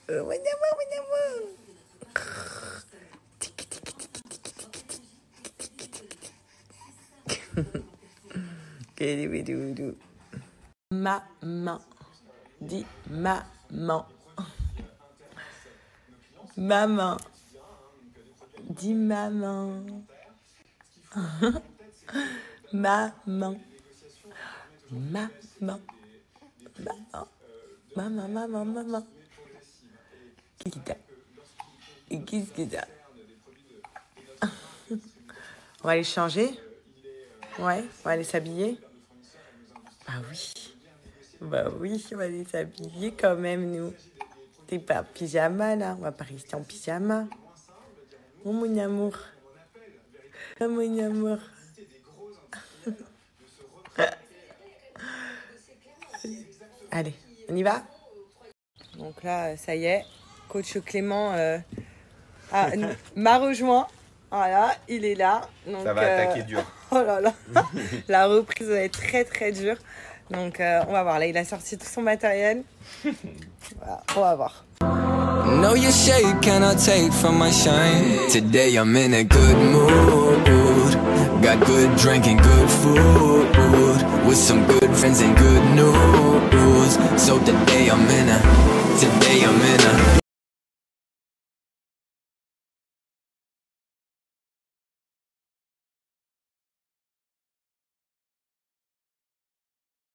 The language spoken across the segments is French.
Mon amour, mon amour. Maman. Dis maman. Maman. Dis maman. Maman. Maman. Maman. Maman, maman, maman. Qu'est-ce que t'as? Qu'est-ce que t'as? On va aller changer? Ouais, on va aller s'habiller? Bah oui. Bah oui, on va aller s'habiller quand même, nous. T'es pas en pyjama, là? On va pas rester en pyjama. Oh, mon amour. Oh, mon amour. Allez, on y va? Donc là, ça y est, coach Clément m'a rejoint. Voilà, il est là. Donc, ça va attaquer dur. Oh là là, la reprise va être très très dure. Donc on va voir. Là, il a sorti tout son matériel. Voilà, on va voir. No, you shade cannot take from my shine. Today I'm in a good mood. Got good drink and good food. With some good friends and good news. So today I'm in a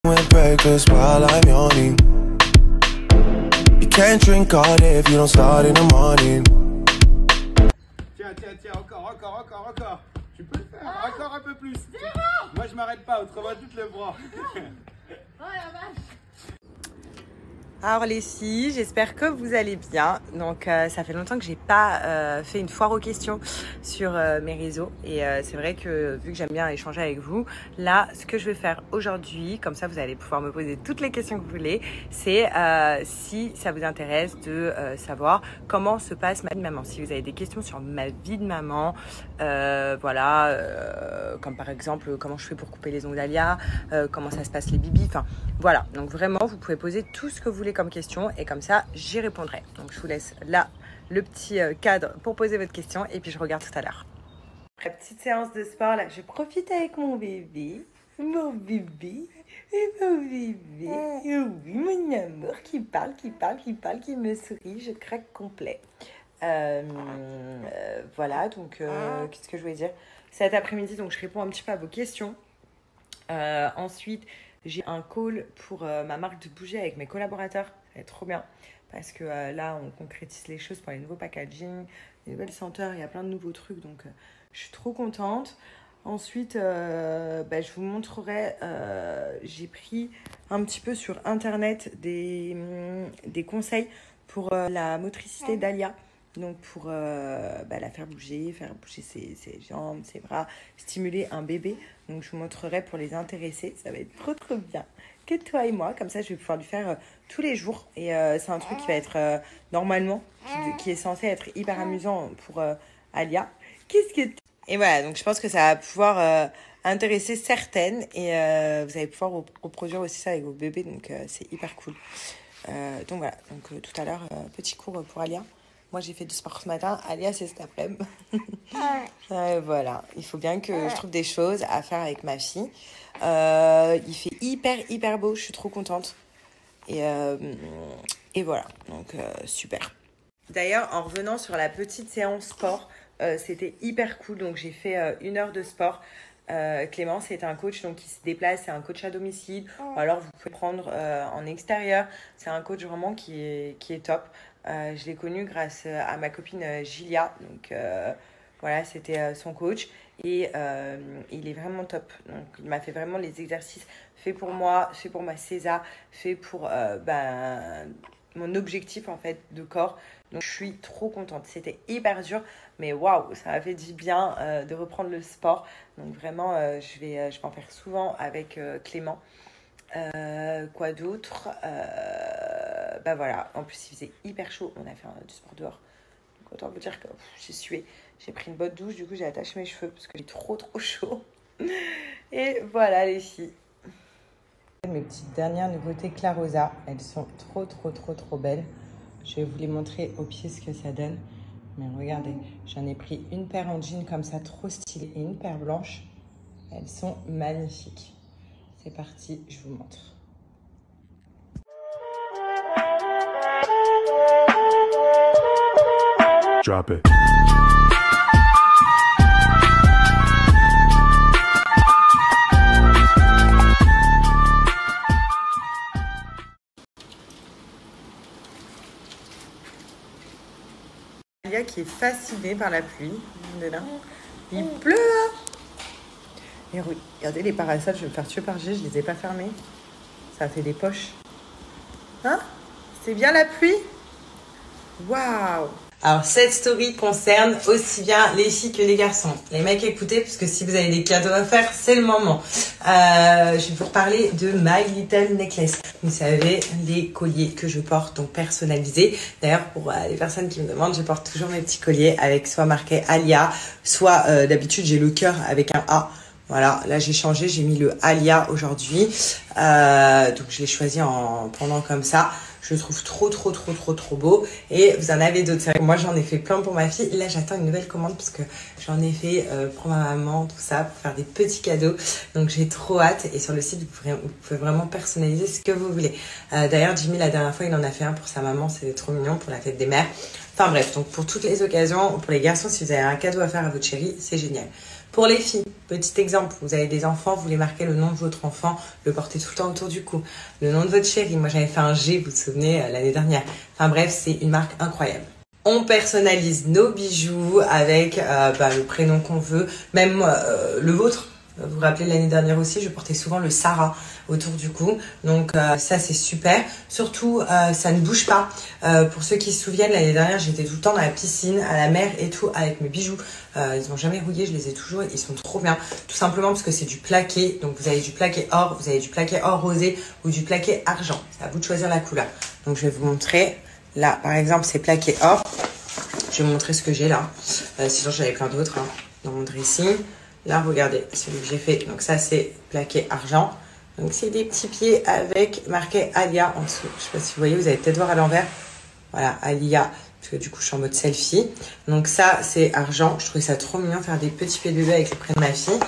with breakfast while I'm yawning. You can't drink all day if you don't start in the morning. Tiens, encore. Tu peux le faire, encore un peu plus. Moi je m'arrête pas, autrement tu te le prends. Oh la vache. Alors les filles, j'espère que vous allez bien. Donc ça fait longtemps que j'ai pas fait une foire aux questions sur mes réseaux et c'est vrai que vu que j'aime bien échanger avec vous, là ce que je vais faire aujourd'hui, comme ça vous allez pouvoir me poser toutes les questions que vous voulez, c'est si ça vous intéresse de savoir comment se passe ma vie de maman. Si vous avez des questions sur ma vie de maman, voilà, comme par exemple comment je fais pour couper les ongles d'Alia, comment ça se passe les bibis, enfin voilà. Donc vraiment vous pouvez poser tout ce que vous voulez comme question et comme ça j'y répondrai. Donc je vous laisse là le petit cadre pour poser votre question et puis je regarde tout à l'heure. Après petite séance de sport là, je profite avec mon bébé et mon bébé. Oui mon amour qui parle, qui me sourit, je craque complet. Voilà, donc qu'est-ce que je voulais dire? Cet après-midi, donc je réponds un petit peu à vos questions. Ensuite, j'ai un call pour ma marque de bougies avec mes collaborateurs. Ça va être trop bien parce que là, on concrétise les choses pour les nouveaux packaging, les nouvelles senteurs. Il y a plein de nouveaux trucs, donc je suis trop contente. Ensuite, je vous montrerai, j'ai pris un petit peu sur Internet des conseils pour la motricité d'Alia. Donc pour la faire bouger ses jambes, ses bras, stimuler un bébé. Donc je vous montrerai pour les intéresser, ça va être trop bien. Que toi et moi, comme ça je vais pouvoir lui faire tous les jours. Et c'est un truc qui va être normalement, qui est censé être hyper amusant pour Alia. Et voilà, donc je pense que ça va pouvoir intéresser certaines. Et vous allez pouvoir reproduire aussi ça avec vos bébés, donc c'est hyper cool. Donc voilà, donc tout à l'heure, petit cours pour Alia. Moi, j'ai fait du sport ce matin. Alia, c'est cet après-midi. Voilà. Il faut bien que je trouve des choses à faire avec ma fille. Il fait hyper beau. Je suis trop contente. Et voilà. Donc, super. D'ailleurs, en revenant sur la petite séance sport, c'était hyper cool. Donc, j'ai fait 1 heure de sport. Clément, c'est un coach donc, qui se déplace. C'est un coach à domicile. Ou alors, vous pouvez prendre en extérieur. C'est un coach vraiment qui est top. Je l'ai connu grâce à ma copine Gilia, donc voilà, c'était son coach et il est vraiment top. Donc il m'a fait vraiment les exercices faits pour moi, faits pour ma César, faits pour mon objectif en fait de corps. Donc je suis trop contente. C'était hyper dur, mais waouh, ça m'a fait du bien de reprendre le sport. Donc vraiment, je vais en faire souvent avec Clément. Quoi d'autre? Voilà, en plus il faisait hyper chaud, on a fait du sport dehors, donc autant vous dire que j'ai sué, j'ai pris une bonne douche, du coup j'ai attaché mes cheveux parce que j'ai trop chaud. Et voilà les filles, mes petites dernières nouveautés Clarosa, elles sont trop belles. Je vais vous les montrer au pied ce que ça donne. Mais regardez, j'en ai pris une paire en jean comme ça, trop stylée, et une paire blanche. Elles sont magnifiques. C'est parti, je vous montre. Drop it. Alia qui est fascinée par la pluie. Il pleut. Et regardez les parasols, je vais me faire tuer par G, je les ai pas fermés. Ça fait des poches. Hein? C'est bien la pluie? Waouh! Alors, cette story concerne aussi bien les filles que les garçons. Les mecs, écoutez, parce que si vous avez des cadeaux à faire, c'est le moment. Je vais vous reparler de My Little Necklace. Vous savez, les colliers que je porte, donc personnalisés. D'ailleurs, pour les personnes qui me demandent, je porte toujours mes petits colliers avec soit marqué Alia, soit d'habitude, j'ai le cœur avec un A. Voilà, là j'ai changé, j'ai mis le Alia aujourd'hui. Donc je l'ai choisi en pendant comme ça. Je le trouve trop beau. Et vous en avez d'autres. Moi j'en ai fait plein pour ma fille. Là j'attends une nouvelle commande parce que j'en ai fait pour ma maman, tout ça, pour faire des petits cadeaux. Donc j'ai trop hâte. Et sur le site, vous pouvez vraiment personnaliser ce que vous voulez. D'ailleurs Jimmy la dernière fois il en a fait un pour sa maman. C'était trop mignon pour la fête des mères. Enfin bref, donc pour toutes les occasions, pour les garçons, si vous avez un cadeau à faire à votre chérie, c'est génial. Pour les filles, petit exemple, vous avez des enfants, vous voulez marquer le nom de votre enfant, le porter tout le temps autour du cou. Le nom de votre chérie, moi j'avais fait un G, vous vous souvenez, l'année dernière. Enfin bref, c'est une marque incroyable. On personnalise nos bijoux avec le prénom qu'on veut, même le vôtre. Vous vous rappelez l'année dernière aussi, je portais souvent le Sarah autour du cou. Donc ça c'est super. Surtout ça ne bouge pas. Pour ceux qui se souviennent, l'année dernière j'étais tout le temps dans la piscine, à la mer et tout avec mes bijoux. Ils n'ont jamais rouillé, je les ai toujours. Ils sont trop bien. Tout simplement parce que c'est du plaqué. Donc vous avez du plaqué or, vous avez du plaqué or rosé ou du plaqué argent. C'est à vous de choisir la couleur. Donc je vais vous montrer. Là par exemple c'est plaqué or. Je vais vous montrer ce que j'ai là. Sinon j'avais plein d'autres dans mon dressing. Là, regardez, celui que j'ai fait. Donc ça, c'est plaqué argent. Donc c'est des petits pieds avec marqué Alia en dessous. Je sais pas si vous voyez, vous allez peut-être voir à l'envers. Voilà, Alia. Parce que du coup, je suis en mode selfie. Donc ça, c'est argent. Je trouvais ça trop mignon, faire des petits pieds de bébé avec le prénom de ma fille.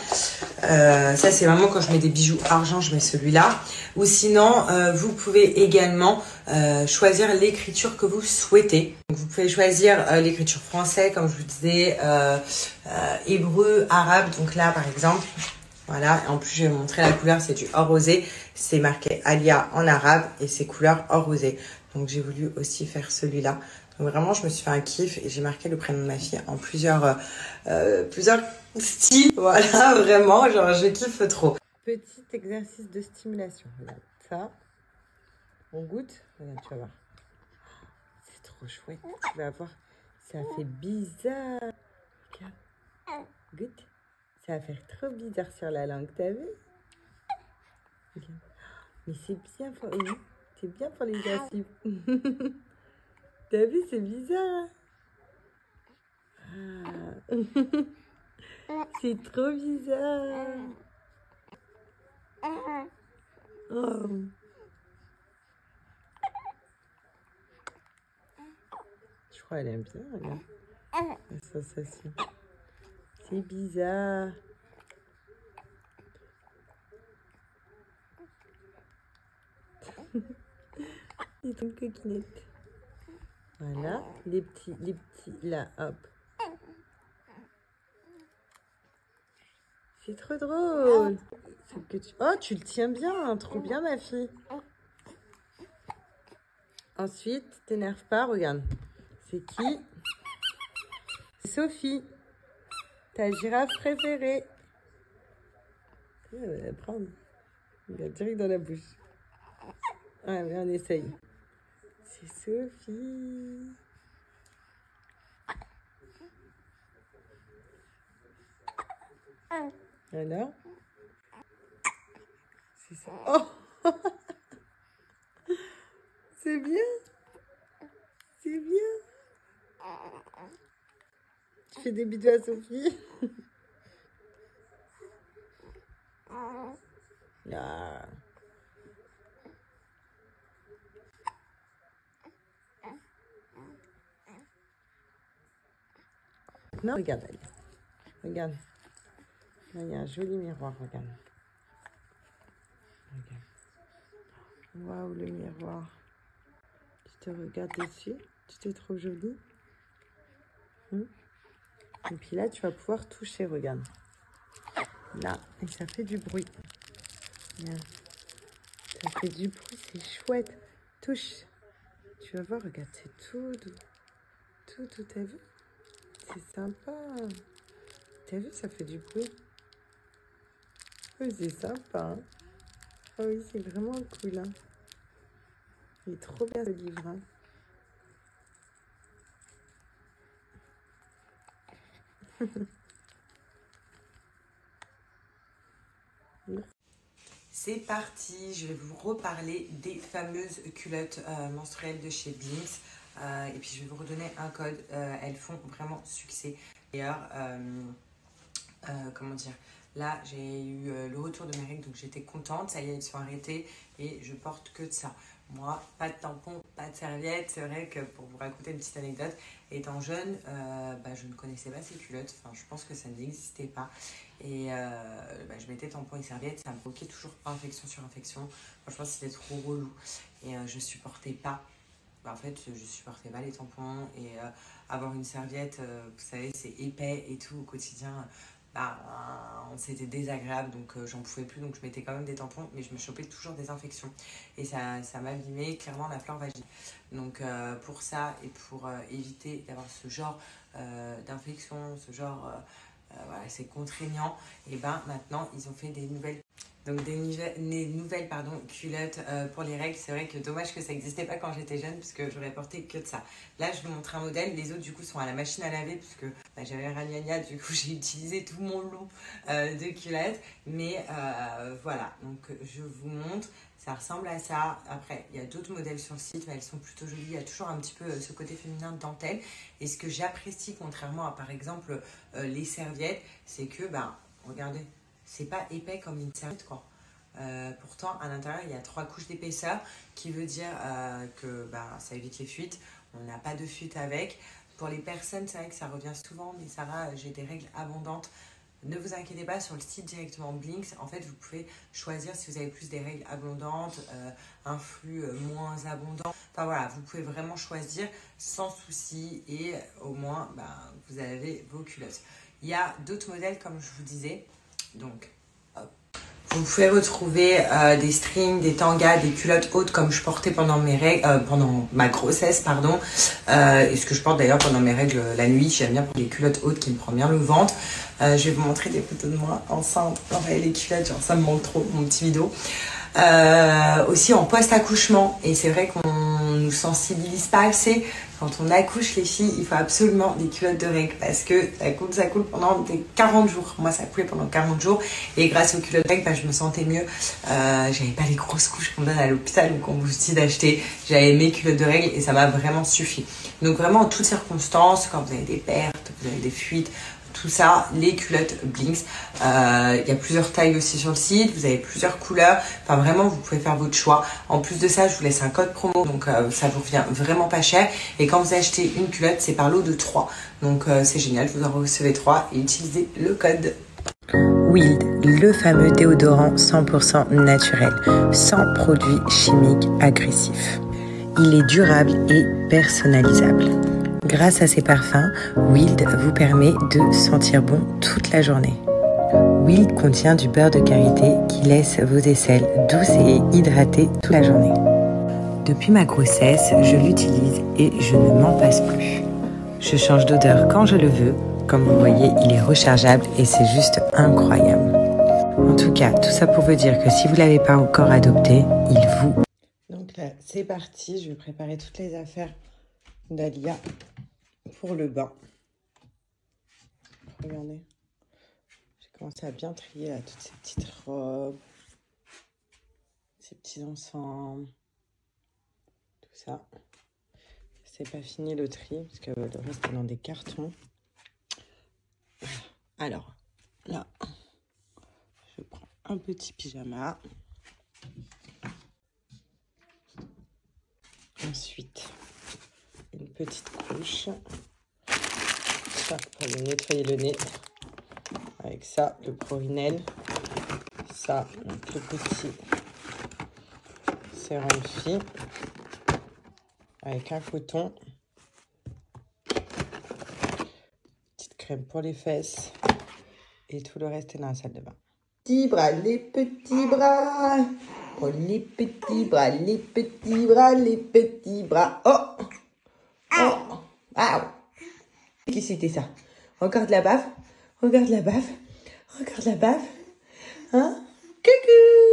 Ça, c'est vraiment quand je mets des bijoux argent, je mets celui-là. Ou sinon, vous pouvez également choisir l'écriture que vous souhaitez. Donc, vous pouvez choisir l'écriture français, comme je vous disais, hébreu, arabe. Donc là, par exemple, voilà. En plus, je vais vous montrer la couleur, c'est du or rosé. C'est marqué Alia en arabe et c'est couleur or rosé. Donc j'ai voulu aussi faire celui-là. Donc vraiment, je me suis fait un kiff et j'ai marqué le prénom de ma fille en plusieurs styles. Voilà, vraiment, genre je kiffe trop. Petit exercice de stimulation. Regarde ça. On goûte. Regarde, tu vas voir. C'est trop chouette. Tu vas voir. Ça fait bizarre. Regarde. Goûte. Ça va faire trop bizarre sur la langue, t'as vu? Regarde. Mais c'est bien pour... C'est bien pour les gencives. T'as vu, c'est bizarre. C'est trop bizarre. Oh. Je crois qu'elle aime bien, regarde. La sensation. C'est bizarre. Ils sont coquinettes. Voilà, les petits, là, hop. C'est trop drôle. Que oh, tu le tiens bien, hein, trop bien ma fille. Ensuite, t'énerve pas, regarde. C'est qui? Sophie, ta girafe préférée. Elle va la prendre. Il va direct dans la bouche. Ouais, mais on essaye. C'est Sophie. Alors? C'est ça. Oh! C'est bien. C'est bien. Tu fais des bisous à Sophie? Ah. maintenant, regarde, allez. Regarde. Là, il y a un joli miroir, regarde. Waouh, le miroir. Tu te regardes dessus. Tu es trop jolie. Et puis là, tu vas pouvoir toucher, regarde. Là, et ça fait du bruit. Regarde. Ça fait du bruit, c'est chouette. Touche. Tu vas voir, regarde, c'est tout doux. Tout, t'as vu? C'est sympa. T'as vu, ça fait du bruit. Oui, c'est sympa. Hein? Ah oui, c'est vraiment cool. Hein? Il est trop bien ce livre. Hein? C'est parti, je vais vous reparler des fameuses culottes menstruelles de chez Blinks. Et puis je vais vous redonner un code. Elles font vraiment succès. D'ailleurs, comment dire, là j'ai eu le retour de mes règles, donc j'étais contente. Ça y est, elles sont arrêtées et je porte que de ça. Moi, pas de tampon, pas de serviette. C'est vrai que pour vous raconter une petite anecdote, étant jeune, je ne connaissais pas ces culottes. Enfin, je pense que ça n'existait pas. Et je mettais tampon et serviette. Ça me provoquait toujours infection sur infection. Franchement, c'était trop relou. Et je supportais pas. En fait, je supportais pas les tampons. Et avoir une serviette, vous savez, c'est épais et tout au quotidien. C'était désagréable, donc j'en pouvais plus, donc je mettais quand même des tampons, mais je me chopais toujours des infections et ça m'abîmait clairement la flore vaginale. Donc pour ça et pour éviter d'avoir ce genre d'infection, ce genre voilà, c'est contraignant, et maintenant ils ont fait des nouvelles. Donc des nouvelles culottes pour les règles. C'est vrai que dommage que ça n'existait pas quand j'étais jeune, parce que j'aurais porté que de ça. Là, je vous montre un modèle. Les autres, du coup, sont à la machine à laver, puisque j'avais ragnagna. Du coup, j'ai utilisé tout mon lot de culottes. Mais voilà, donc je vous montre. Ça ressemble à ça. Après, il y a d'autres modèles sur le site, mais elles sont plutôt jolies. Il y a toujours un petit peu ce côté féminin de dentelle. Et ce que j'apprécie, contrairement à, par exemple, les serviettes, c'est que, regardez, c'est pas épais comme une serviette, quoi. Pourtant, à l'intérieur, il y a 3 couches d'épaisseur, qui veut dire que ça évite les fuites. On n'a pas de fuite avec. Pour les personnes, c'est vrai que ça revient souvent, mais Sarah, j'ai des règles abondantes. Ne vous inquiétez pas, sur le site directement Blinks, en fait, vous pouvez choisir si vous avez plus des règles abondantes, un flux moins abondant. Enfin voilà, vous pouvez vraiment choisir sans souci et au moins, vous avez vos culottes. Il y a d'autres modèles, comme je vous disais. Donc, hop. Vous pouvez retrouver des strings, des tangas, des culottes hautes comme je portais pendant mes règles, pendant ma grossesse, pardon. Et ce que je porte d'ailleurs pendant mes règles la nuit. J'aime bien pour les culottes hautes qui me prennent bien le ventre. Je vais vous montrer des photos de moi enceinte. Ouais, les culottes, genre ça me manque trop, mon petit vidéo. Aussi en post-accouchement. Et c'est vrai qu'on nous sensibilise pas assez. Quand on accouche les filles, il faut absolument des culottes de règles parce que ça coule pendant des 40 jours. Moi, ça coulait pendant 40 jours et grâce aux culottes de règles, je me sentais mieux. J'avais pas les grosses couches qu'on donne à l'hôpital ou qu'on vous dit d'acheter. J'avais mes culottes de règles et ça m'a vraiment suffi. Donc vraiment, en toutes circonstances, quand vous avez des pertes, vous avez des fuites, tout ça, les culottes Blinks. Il y a plusieurs tailles aussi sur le site, vous avez plusieurs couleurs. Enfin vraiment, vous pouvez faire votre choix. En plus de ça, je vous laisse un code promo, donc ça vous revient vraiment pas cher. Et quand vous achetez une culotte, c'est par lot de 3. Donc c'est génial, vous en recevez 3 et utilisez le code. Wild, le fameux déodorant 100% naturel, sans produits chimiques agressifs. Il est durable et personnalisable. Grâce à ses parfums, Wild vous permet de sentir bon toute la journée. Wild contient du beurre de karité qui laisse vos aisselles douces et hydratées toute la journée. Depuis ma grossesse, je l'utilise et je ne m'en passe plus. Je change d'odeur quand je le veux. Comme vous voyez, il est rechargeable et c'est juste incroyable. En tout cas, tout ça pour vous dire que si vous ne l'avez pas encore adopté, il vous... Donc là, c'est parti. Je vais préparer toutes les affaires d'Alia pour le bain. Regardez. J'ai commencé à bien trier là, toutes ces petites robes, ces petits ensembles, tout ça. C'est pas fini le tri parce que le reste est dans des cartons. Alors là, je prends un petit pyjama. Ensuite, une petite couche. Ça, pour lui nettoyer le nez. Avec ça, le Prorinel. Ça, donc le petit sérum de fille. Avec un coton. Petite crème pour les fesses. Et tout le reste est dans la salle de bain. Petits bras, les petits bras. Oh, les petits bras, les petits bras, les petits bras. Oh! Oh! Ah! Qui c'était ça? Regarde la baffe. Regarde la baffe. Regarde la baffe. Hein? Coucou!